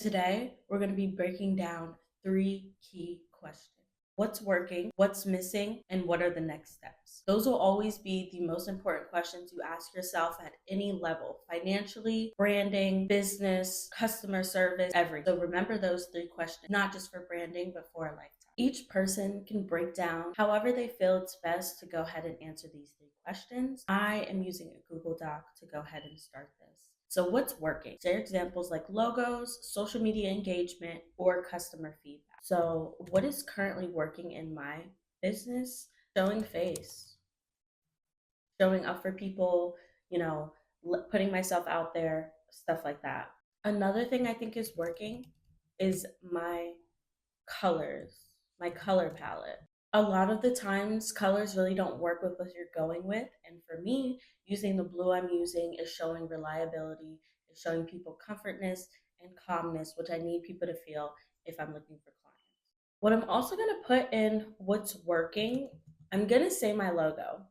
Today, we're going to be breaking down 3 key questions. What's working, what's missing, and what are the next steps? Those will always be the most important questions you ask yourself at any level: financially, branding, business, customer service, everything. So remember those 3 questions, not just for branding, but for a lifetime. Each person can break down however they feel it's best to go ahead and answer these 3 questions. I am using a Google Doc to go ahead and start this. So what's working? Share examples like logos, social media engagement, or customer feedback. So what is currently working in my business? Showing face, showing up for people, you know, putting myself out there, stuff like that. Another thing I think is working is my colors, my color palette. A lot of the times, colors really don't work with what you're going with. And for me, using the blue I'm using is showing reliability, is showing people comfortness and calmness, which I need people to feel if I'm looking for clients. What I'm also going to put in what's working, I'm going to say my logo.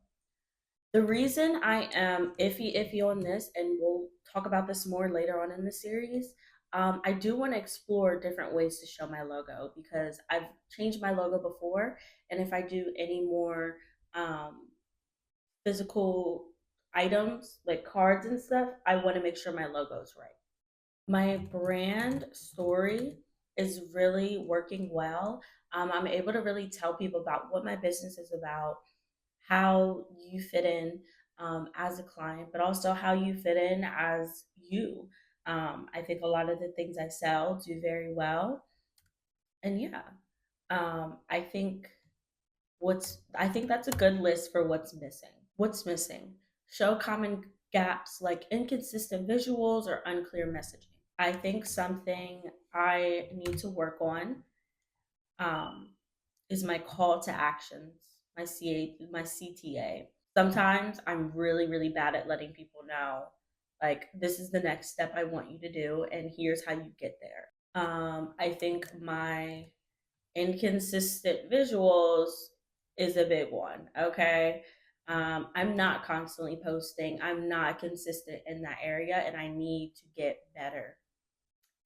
The reason I am iffy on this, and we'll talk about this more later on in the series, I do want to explore different ways to show my logo because I've changed my logo before, and if I do any more um, physical items like cards and stuff, I want to make sure my logo's right. My brand story is really working well. I'm able to really tell people about what my business is about, how you fit in as a client, but also how you fit in as you. I think a lot of the things I sell do very well. And yeah, I think I think that's a good list for what's missing. What's missing? Show common gaps like inconsistent visuals or unclear messaging. I think something I need to work on um, is my call to actions, my CTA. Sometimes I'm really bad at letting people know, like, this is the next step I want you to do, and here's how you get there. I think my inconsistent visuals is a big one. Okay. I'm not constantly posting. I'm not consistent in that area, and I need to get better.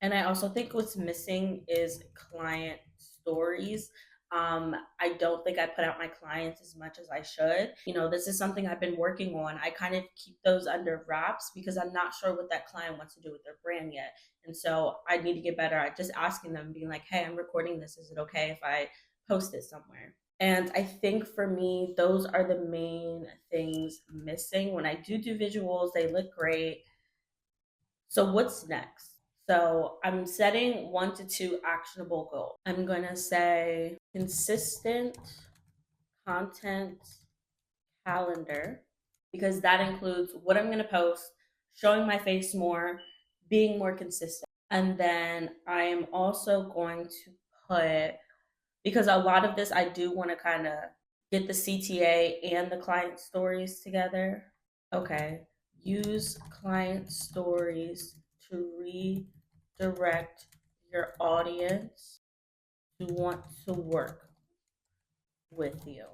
And I also think what's missing is client stories. I don't think I put out my clients as much as I should. This is something I've been working on. I kind of keep those under wraps because I'm not sure what that client wants to do with their brand yet. And so I need to get better at just asking them, being like, hey, I'm recording this. Is it okay if I post it somewhere? And I think for me, those are the main things missing. When I do visuals, they look great. So what's next? So I'm setting 1 to 2 actionable goals. I'm going to say consistent content calendar because that includes what I'm going to post, showing my face more, being more consistent. And then I am also going to put, because a lot of this I do want to kind of get the CTA and the client stories together. Okay. Use client stories to redirect your audience to want to work with you.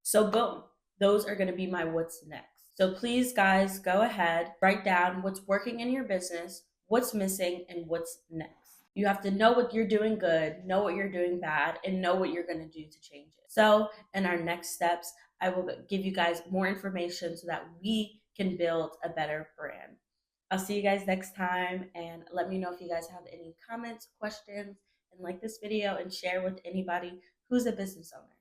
So, boom, those are going to be my what's next. So, please, guys, go ahead, write down what's working in your business, what's missing, and what's next. You have to know what you're doing good, know what you're doing bad, and know what you're going to do to change it. So, in our next steps, I will give you guys more information so that we can build a better brand. I'll see you guys next time, and let me know if you guys have any comments, questions, and like this video and share with anybody who's a business owner.